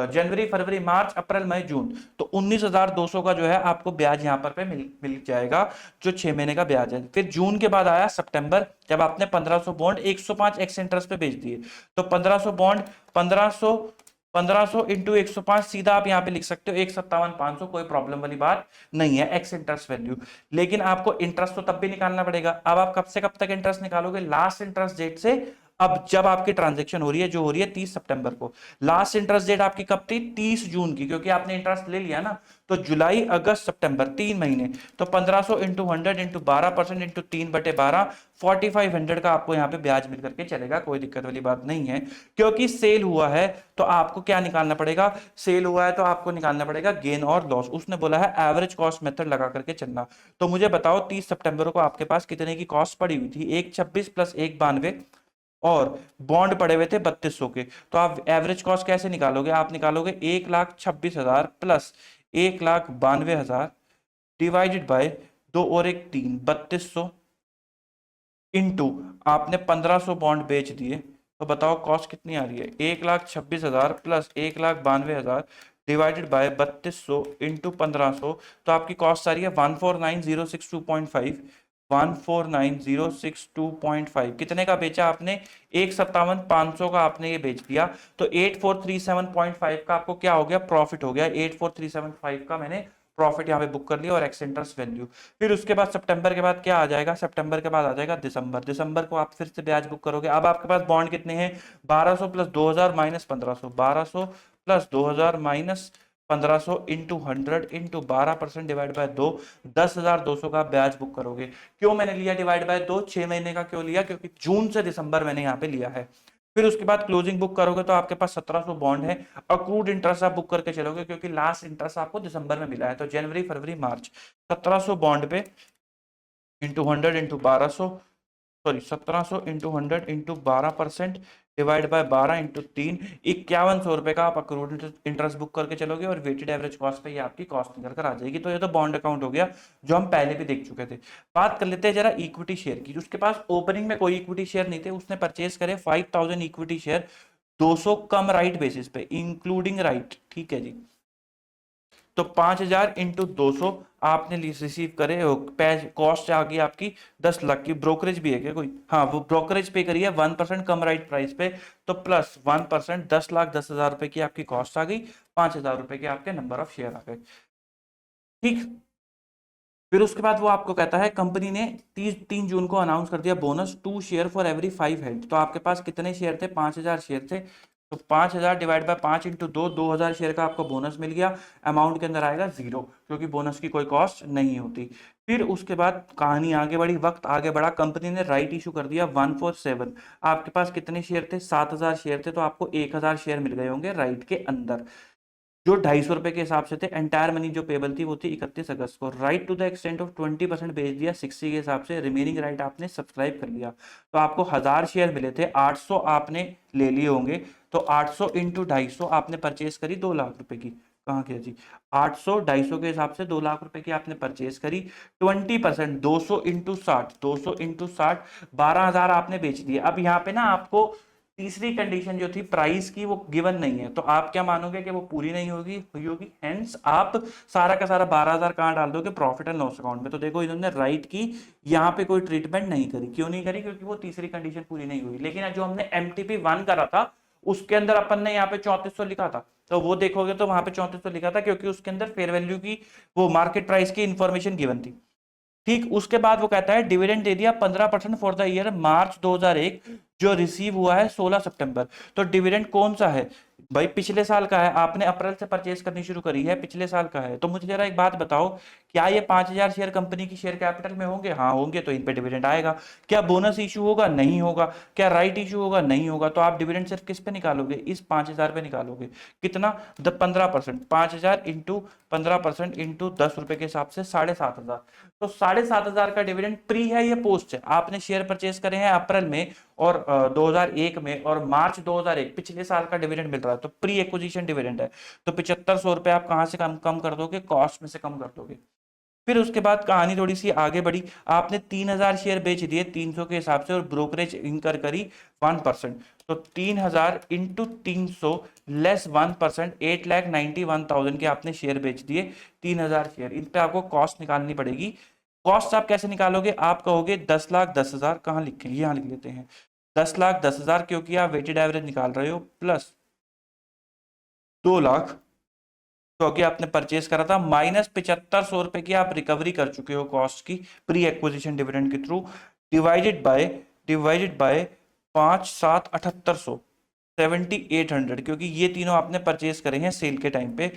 जनवरी फरवरी मार्च अप्रैल मई जून, तो 19,200 का जो है आपको ब्याज यहाँ पर मिल जाएगा जो 6 महीने का ब्याज है। फिर जून के बाद आया सितंबर, जब आपने 1500 बॉन्ड 105 एक्स इंटरेस्ट पे बेच दिए। तो 1500 बॉन्ड 1500 इंटू 105 सीधा आप यहाँ पे लिख सकते हो 1,57,500, कोई प्रॉब्लम वाली बात नहीं है एक्स इंटरेस्ट वैल्यू। लेकिन आपको इंटरेस्ट तो तब भी निकालना पड़ेगा। अब आप कब से कब तक इंटरेस्ट निकालोगे, लास्ट इंटरेस्ट डेट से, अब जब आपकी ट्रांजैक्शन हो रही है जो हो रही है 30 सितंबर को। लास्ट इंटरेस्ट डेट आपकी कब थी 30 जून की, क्योंकि आपने इंटरेस्ट ले लिया ना। तो जुलाई अगस्त सितंबर 3 महीने। तो 1500 इंटू 100 इंटू 12% इंटू 3/12, 4500 का आपको यहाँ पे ब्याज मिल करके चलेगा, कोई दिक्कत वाली बात नहीं है। क्योंकि सेल हुआ है तो आपको क्या निकालना पड़ेगा, सेल हुआ है तो आपको निकालना पड़ेगा गेन और लॉस। उसने बोला है एवरेज कॉस्ट मेथड लगा करके चलना। तो मुझे बताओ 30 सितंबर को आपके पास कितने की कॉस्ट पड़ी हुई थी, 126 प्लस 192 और बॉन्ड पड़े हुए थे 3200 के। तो आप एवरेज कॉस्ट कैसे निकालोगे, आप निकालोगे 1,26,000 प्लस 1,92,000 डिवाइडेड बाय 2 और 1 3, 3200 इंटू आपने 1500 बॉन्ड बेच दिए। तो बताओ कॉस्ट कितनी आ रही है 1,26,000 प्लस 1,92,000 डिवाइडेड बाय 3200 इंटू 1500। तो आपकी कॉस्ट आ रही है 149,062.5, 149,062.5। कितने का बेचा आपने 1,57,500 का आपने ये बेच दिया। तो 8437.5 का आपको क्या हो गया प्रॉफिट हो गया, 8437.5 का मैंने प्रॉफिट यहाँ पे बुक कर लिया और एक्स इंटरेस्ट वैल्यू। फिर उसके बाद सितंबर के बाद क्या आ जाएगा, सितंबर के बाद आ जाएगा दिसंबर। दिसंबर को आप फिर से ब्याज बुक करोगे। अब आपके पास बॉन्ड कितने हैं 1200 plus 2000 minus 1500, 1200 plus 2000 minus 1500 into 100 into 12% divide by 2, 10,200 का ब्याज बुक करोगे। क्यों मैंने लिया डिवाइड बाय 2, 6 महीने का क्यों लिया, क्योंकि जून से दिसंबर मैंने यहाँ पे लिया है। फिर उसके बाद क्लोजिंग बुक करोगे तो आपके पास 1700 बॉन्ड है, अक्रूड इंटरेस्ट आप बुक करके चलोगे क्योंकि लास्ट इंटरेस्ट आपको दिसंबर में मिला है। तो जनवरी फरवरी मार्च 1700 बॉन्ड पे into 100 into 1200, sorry 1700 into 100 into 12% divide by 12 into 3, 5100 रुपए का आप अक्रूड इंटरेस्ट बुक करके चलोगे और वेटेड एवरेज कॉस्ट पे ये आपकी कॉस्ट निकल कर आ जाएगी। तो ये तो बॉन्ड अकाउंट हो गया जो हम पहले भी देख चुके थे। बात कर लेते हैं जरा इक्विटी शेयर की। उसके पास ओपनिंग में कोई इक्विटी शेयर नहीं थे, उसने परचेज करे 5000 इक्विटी शेयर 200 कम राइट बेसिस पे इंक्लूडिंग राइट, ठीक है जी। तो 5,000 इंटू 200 आपने रिसीव करे, कॉस्ट आ गई आपकी 10 लाख की। ब्रोकरेज भी है क्या कोई? हाँ, वो ब्रोकरेज पे करी है 1% कम राइट प्राइस पे, तो प्लस 1% 10,10,000 रुपए की आपकी कॉस्ट आ गई, 5,000 रुपए के आपके नंबर ऑफ शेयर आ गए। ठीक, फिर उसके बाद वो आपको कहता है कंपनी ने 3 जून को अनाउंस कर दिया bonus 2 share for every 5 head. तो आपके पास कितने शेयर थे? 5,000 शेयर थे, तो 5,000 डिवाइड बाय 5 इंटू 2,000 शेयर का आपको बोनस मिल गया। अमाउंट के अंदर आएगा 0, क्योंकि बोनस की कोई कॉस्ट नहीं होती। फिर उसके बाद कहानी आगे बढ़ी, वक्त आगे बढ़ा, कंपनी ने राइट इशू कर दिया 147। आपके पास कितने शेयर थे? 7,000 शेयर थे, तो आपको 1,000 शेयर मिल गए होंगे राइट के अंदर, जो 250 रुपए के हिसाब से थे। एंटायर मनी जो पेबल थी वो थी 31 अगस्त को। Right to the extent of 20% बेच दिया 60 के हिसाब से, रिमेनिंग राइट आपने सब्सक्राइब कर लिया। तो आपको 1000 शेयर मिले थे, 800 आपने ले लिए होंगे, तो 800 इंटू 250 आपने परचेज करी 2 लाख रुपए की। कहाँ किया जी? 800 250 के हिसाब से 2 लाख रुपए की आपने परचेज करी। 20% 200 इंटू 60, 200 इंटू 60 12,000 आपने बेच दिए। अब यहाँ पे ना आपको तीसरी कंडीशन जो थी प्राइस की वो गिवन नहीं है, तो आप क्या मानोगे कि वो पूरी नहीं होगी, हुई होगी। हेंस आप सारा का सारा 12,000 कहाँ डाल दोगे? प्रॉफिट एंड लॉस अकाउंट में। तो देखो इन्होंने राइट की यहाँ पे कोई ट्रीटमेंट नहीं करी। क्यों नहीं करी? क्योंकि वो तीसरी कंडीशन पूरी नहीं हुई। लेकिन जो हमने MTP 1 करा था उसके अंदर अपन ने यहाँ पे 3400 लिखा था, तो वो देखोगे तो वहां पे 3400 लिखा था, क्योंकि उसके अंदर फेयर वैल्यू की वो मार्केट प्राइस की इंफॉर्मेशन गिवन थी। ठीक, उसके बाद वो कहता है डिविडेंड दे दिया 15% फॉर द ईयर मार्च 2001, जो रिसीव हुआ है 16 सितंबर। तो डिविडेंड कौन सा है भाई? पिछले साल का है, आपने अप्रैल से परचेज करनी शुरू करी है, पिछले साल का है। तो मुझे जरा एक बात बताओ, क्या ये 5,000 शेयर कंपनी की शेयर कैपिटल में होंगे? हाँ होंगे, तो इन पे डिविडेंड आएगा। क्या बोनस इशू होगा? नहीं होगा। क्या राइट इशू होगा? नहीं होगा। तो आप डिविडेंड सिर्फ किस पे निकालोगे? इस 5,000 पे निकालोगे। कितना? 15%, 5,000 इंटू 15% इंटू 10 रुपए के हिसाब से 7,500। तो 7,500 का डिविडेंड प्री है या पोस्ट है? आपने शेयर परचेज करे हैं अप्रैल में और 2001 में, और मार्च 2001 पिछले साल का डिविडेंड मिल रहा है, तो प्री एक्विजिशन डिविडेंड है। तो 7,500 रुपए आप कहां से कम कर दोगे? कॉस्ट में से कम कर दोगे। फिर उसके बाद कहानी थोड़ी सी आगे बढ़ी, आपने 3,000 शेयर बेच दिए 300 के हिसाब से, और ब्रोकरेज इंकर करी 1%। तो 3,000 इंटू 300 लेस 1%, 8,91,000 के आपने शेयर बेच दिए। 3,000 शेयर, इन पे आपको कॉस्ट निकालनी पड़ेगी। कॉस्ट आप कैसे निकालोगे? आप कहोगे 10,10,000, कहाँ लिखे? यहाँ लिख लेते हैं 10,10,000, क्योंकि आप वेटेड एवरेज निकाल रहे हो, प्लस 2 लाख क्योंकि आपने परचेज करा था, माइनस 7,500 रुपए की आप रिकवरी कर चुके हो कॉस्ट की प्री एक्विजिशन डिविडेंड के थ्रू, डिवाइडेड बाय 5,7,78,100 7,800, क्योंकि ये तीनों आपने परचेज करे हैं सेल के टाइम पे,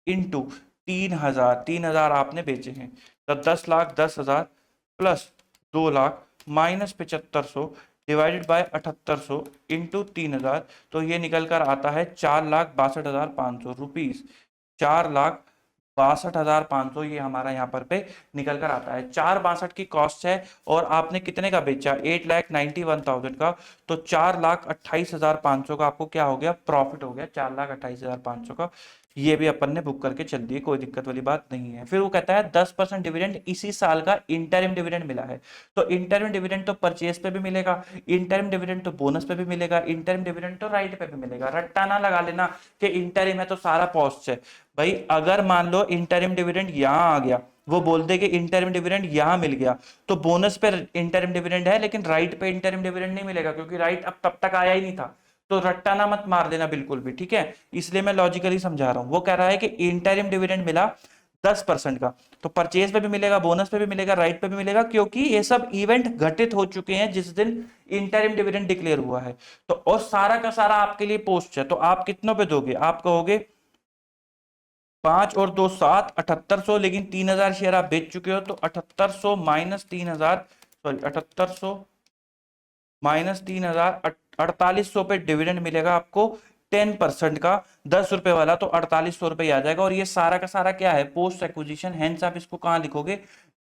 इंटू 3,000 आपने बेचे हैं। तो 10,10,000 plus 2 lakh minus 7,500 divided by 7,800 into 3,000, तो ये निकल कर आता है 4,62,500 रुपीज। 4,62,500 ये हमारा यहाँ पर पे निकल कर आता है। 4,62 की कॉस्ट है, और आपने कितने का बेचा? 8,91,000 का। तो 4,28,500 का आपको क्या हो गया? प्रॉफिट हो गया 4,28,500 का। ये भी अपन ने बुक करके चल दिए, कोई दिक्कत वाली बात नहीं है। फिर वो कहता है 10% डिविडेंड इसी साल का इंटरिम डिविडेंड मिला है। तो इंटरिम डिविडेंड तो परचेज पे भी मिलेगा, इंटरिम डिविडेंड तो बोनस पे भी मिलेगा, इंटरिम डिविडेंड तो राइट पे भी मिलेगा। रट्टा ना लगा लेना कि इंटरिम है तो सारा पोस्ट है। भाई अगर मान लो इंटरिम डिविडेंड यहां आ गया, वो बोल दे कि इंटरिम डिविडेंड यहां मिल गया, तो बोनस पे इंटरिम डिविडेंड है, लेकिन राइट पे इंटरिम डिविडेंड नहीं मिलेगा, क्योंकि राइट अब तब तक आया ही नहीं था। तो रट्टा ना मत मार देना बिल्कुल भी, ठीक है? इसलिए मैं लॉजिकली समझा रहा हूं। वो कह रहा है कि इंटरिम डिविडेंड मिला 10% का, तो परचेज पे भी मिलेगा, बोनस पे भी मिलेगा, राइट पे भी मिलेगा, क्योंकि ये सब इवेंट घटित हो चुके हैं जिस दिन इंटरिम डिविडेंड डिक्लेयर हुआ है। तो और सारा का सारा आपके लिए पोस्ट है, तो आप कितनों पे दोगे? आप कहोगे 5 और 2 7, 7,800, लेकिन 3,000 शेयर आप बेच चुके हो, तो 7,800 माइनस 3,000, सॉरी 7,800 माइनस 3,000, 4,800 पे डिविडेंड मिलेगा आपको 10% का, 10 रुपए वाला, तो 4,800 रुपए आ जाएगा। और ये सारा का सारा क्या है? Post acquisition. हेंस आप इसको कहां लिखोगे?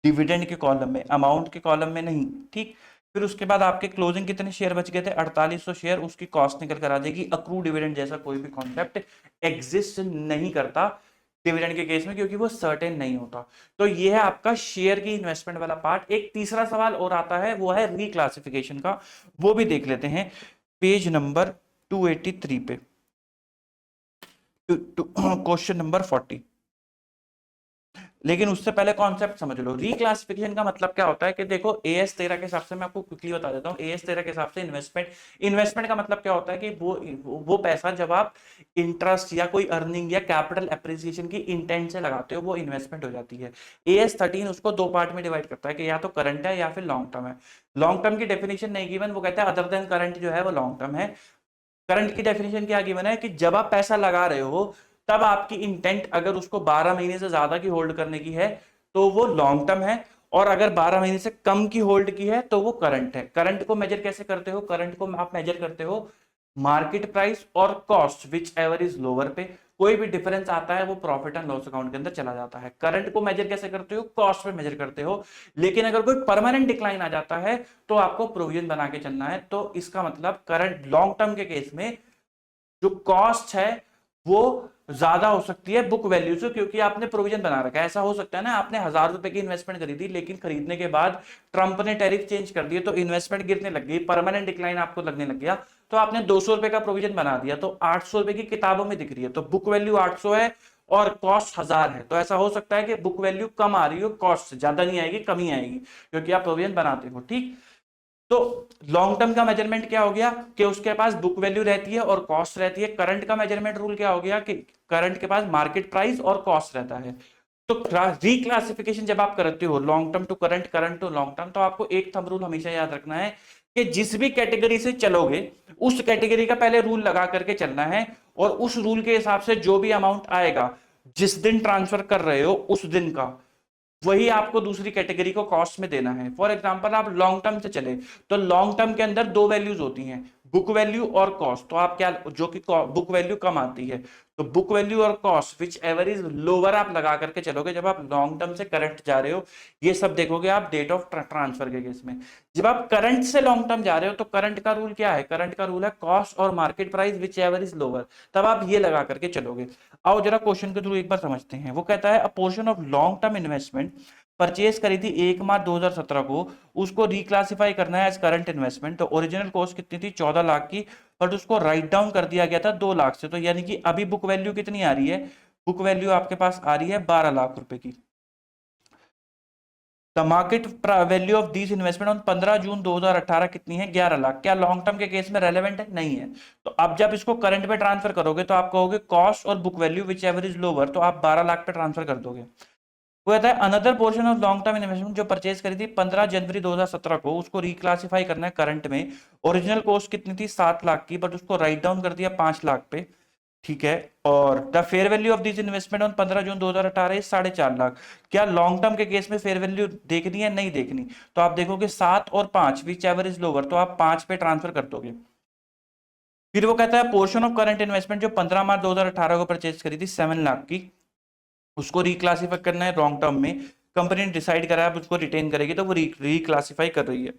डिविडेंड के कॉलम में, अमाउंट के कॉलम में नहीं। ठीक, फिर उसके बाद आपके क्लोजिंग कितने शेयर बच गए थे? 4,800 शेयर, उसकी कॉस्ट निकल कर आ जाएगी। अक्रू डिविडेंड जैसा कोई भी कॉन्सेप्ट एग्जिस्ट नहीं करता डिविडेंड के केस में, क्योंकि वो सर्टेन नहीं होता। तो ये है आपका शेयर की इन्वेस्टमेंट वाला पार्ट। एक तीसरा सवाल और आता है, वो है रिक्लासिफिकेशन का, वो भी देख लेते हैं पेज नंबर 283 पे, क्वेश्चन नंबर 40। लेकिन उससे पहले कॉन्सेप्ट समझ लो। रिक्लासिफिकेशन का मतलब क्या होता है कि देखो AS 13 के हिसाब से मैं आपको क्विकली बता देता हूँ। AS 13 के हिसाब से इन्वेस्टमेंट का मतलब क्या होता है कि वो पैसा जब आप इंटरेस्ट या कोई अर्निंग या कैपिटल एप्रिसिएशन की इंटेंट से लगाते हो वो इन्वेस्टमेंट हो जाती है। AS 13 उसको दो पार्ट में डिवाइड करता है कि या तो करंट है या फिर लॉन्ग टर्म है। लॉन्ग टर्म की डेफिनेशन नहीं गिवन, वो कहता है अदर देन करंट जो है वो लॉन्ग टर्म है। करंट की डेफिनेशन क्या गिवन है कि जब आप पैसा लगा रहे हो तब आपकी इंटेंट अगर उसको 12 महीने से ज्यादा की होल्ड करने की है तो वो लॉन्ग टर्म है, और अगर 12 महीने से कम की होल्ड की है तो वो करंट है। करंट को मेजर कैसे करते हो? करंट को आप मेजर करते हो मार्केट प्राइस और cost which ever is lower पे। कोई भी डिफरेंस आता है वो प्रॉफिट एंड लॉस अकाउंट के अंदर चला जाता है। करंट को मेजर कैसे करते हो? कॉस्ट पे मेजर करते हो। लेकिन अगर कोई परमानेंट डिक्लाइन आ जाता है तो आपको प्रोविजन बना के चलना है। तो इसका मतलब करंट लॉन्ग टर्म के केस में जो कॉस्ट है वो ज्यादा हो सकती है बुक वैल्यू से, क्योंकि आपने प्रोविजन बना रखा है। ऐसा हो सकता है ना, आपने 1000 रुपए की इन्वेस्टमेंट करी थी लेकिन खरीदने के बाद ट्रंप ने टैरिफ चेंज कर दिए तो इन्वेस्टमेंट गिरने लग गई, परमानेंट डिक्लाइन आपको लगने लग गया, तो आपने 200 रुपए का प्रोविजन बना दिया तो 800 रुपए की किताबों में दिख रही है, तो बुक वैल्यू 800 है और कॉस्ट 1000 है। तो ऐसा हो सकता है कि बुक वैल्यू कम आ रही हो, कॉस्ट से ज्यादा नहीं आएगी, कम ही आएगी, क्योंकि आप प्रोविजन बनाते हो। ठीक, तो लॉन्ग टर्म का मेजरमेंट क्या हो गया कि उसके पास बुक वैल्यू रहती है और कॉस्ट रहती है। करंट का मेजरमेंट रूल क्या हो गया कि करंट के पास मार्केट प्राइस और कॉस्ट रहता है। तो रिक्लासिफिकेशन जब आप करते हो long term to current, current to long term, तो आपको एक थंब रूल हमेशा याद रखना है कि जिस भी कैटेगरी से चलोगे उस कैटेगरी का पहले रूल लगा करके चलना है, और उस रूल के हिसाब से जो भी अमाउंट आएगा जिस दिन ट्रांसफर कर रहे हो उस दिन का, वही आपको दूसरी कैटेगरी को कॉस्ट में देना है। फॉर एग्जांपल आप लॉन्ग टर्म से चले तो लॉन्ग टर्म के अंदर दो वैल्यूज होती हैं, बुक वैल्यू और कॉस्ट। तो आप क्या, जो कि बुक वैल्यू कम आती है, तो बुक वैल्यू और cost which ever is lower आप लगा करके चलोगे जब आप लॉन्ग टर्म से करंट जा रहे हो। ये सब देखोगे आप डेट ऑफ ट्रांसफर के केस में। जब आप करंट से लॉन्ग टर्म जा रहे हो तो करंट का रूल क्या है? करंट का रूल है कॉस्ट और market price which ever is lower, तब आप ये लगा करके चलोगे। आओ जरा क्वेश्चन के थ्रू एक बार समझते हैं। वो कहता है अ portion of long term investment purchase करी थी 1 मार्च 2017 को, उसको रिक्लासिफाई करना है एज करंट इन्वेस्टमेंट। तो ओरिजिनल कॉस्ट कितनी थी? 14 लाख की, बट उसको राइट डाउन कर दिया गया था 2 लाख से। तो यानी कि अभी बुक वैल्यू कितनी आ रही है? बुक वैल्यू आपके पास आ रही है 12 लाख रुपए की। The market value of this investment on 15 जून 2018 कितनी है? 11 लाख। क्या लॉन्ग टर्म के केस में रेलेवेंट है? नहीं है। तो अब जब इसको करंट पे ट्रांसफर करोगे तो आप कहोगे कॉस्ट और book value which ever is lower, तो आप 12 लाख पे ट्रांसफर कर दोगे। वो कहता है another portion of long term investment जो परचेज करी थी 15 जनवरी 2017 को, उसको रिक्लासिफाई करना है करंट में। ओरिजिनल कॉस्ट कितनी थी? 7 लाख की, बट उसको राइट डाउन कर दिया 5 लाख पे। ठीक है, और the fair value of this investment on 15 June 2018 is 4.5 lakh. क्या लॉन्ग टर्म के केस में फेयर वैल्यू देखनी है? नहीं देखनी। तो आप देखोगे 7 और 5 विच एवर इज लोअर, तो आप 5 पे ट्रांसफर कर दोगे। फिर वो कहता है पोर्शन ऑफ करंट इन्वेस्टमेंट जो 15 मार्च 2018 को परचेज करी थी 7 लाख की, उसको रिक्लासिफाई करना है लॉन्ग टर्म में। कंपनी ने डिसाइड करा है उसको रिटेन करेगी तो वो रिक्लासिफाई कर रही है।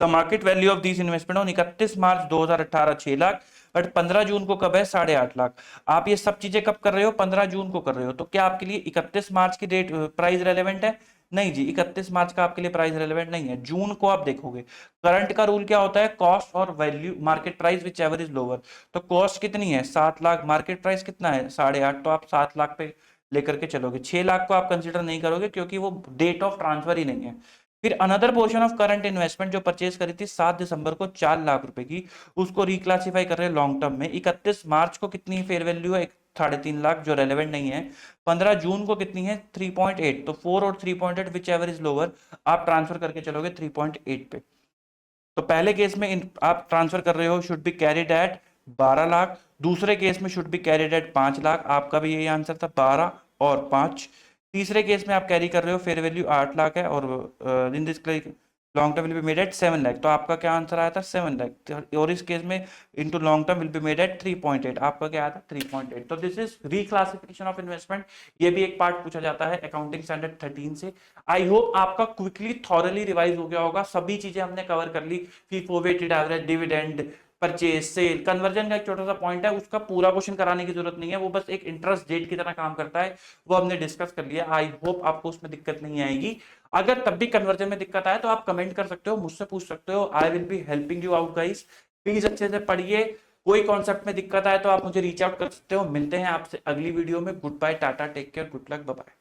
The market value of this investment on 31 March 2018 6 lakh, but 15 जून को कब है? 8.5 लाख। आप ये सब चीजें कब कर रहे हो? 15 जून को कर रहे हो। तो क्या आपके लिए 31 मार्च की डेट प्राइस रेलेवेंट है? नहीं जी, 31 मार्च का आपके लिए प्राइस रेलेवेंट नहीं है। जून को आप देखोगे। करंट का रूल क्या होता है? कॉस्ट और value market price which ever is lower. तो कॉस्ट कितनी है? 7 लाख, मार्केट प्राइस कितना है? 8.5, तो आप 7 लाख पे लेकर के चलोगे। 6 लाख को आप कंसिडर नहीं करोगे क्योंकि वो डेट ऑफ ट्रांसफर ही नहीं है। फिर another portion of current investment जो परचेज करी थी 7 दिसंबर को 4 लाख रुपए की, उसको रिक्लासिफाई कर रहे हैं लॉन्ग टर्म में। 31 मार्च को कितनी फेयर वैल्यू है? 3.5 लाख, जो रेलेवेंट नहीं है। 15 जून को कितनी है? 3.8। तो 4 और 3.8 विच एवर इज लोअर, आप ट्रांसफर करके चलोगे 3.8 पे। तो पहले केस में आप ट्रांसफर कर रहे हो should be carried at 12 lakh, दूसरे केस में should be carried at 5 lakh. आपका भी यही आंसर था, 12 और 5। तीसरे केस में आप कैरी कर रहे हो फेयर वैल्यू 8 लाख है, और in this long term will be made at 7 lakh. तो आपका क्या आंसर आया था? 7 लाख। और इस केस में into long term will be made at 3.8। आपका क्या आया था? 3.8। तो this is reclassification of investment. ये भी एक पार्ट पूछा जाता है अकाउंटिंग स्टैंडर्ड 13 से। आई होप आपका क्विकली थॉरली रिवाइज हो गया होगा। सभी चीजें हमने कवर कर ली। FIFO, weighted average, dividend, purchase, sale, conversion का एक छोटा सा पॉइंट है, उसका पूरा क्वेश्चन कराने की जरूरत नहीं है, वो बस एक इंटरेस्ट डेट की तरह काम करता है, वो हमने डिस्कस कर लिया। आई होप आपको उसमें दिक्कत नहीं आएगी। अगर तब भी कन्वर्जन में दिक्कत आए तो आप कमेंट कर सकते हो, मुझसे पूछ सकते हो। I will be helping you out guys. Please अच्छे से पढ़िए। कोई कॉन्सेप्ट में दिक्कत आए तो आप मुझे रीच आउट कर सकते हो। मिलते हैं आपसे अगली वीडियो में। Goodbye, tata, take care, good luck, bye bye.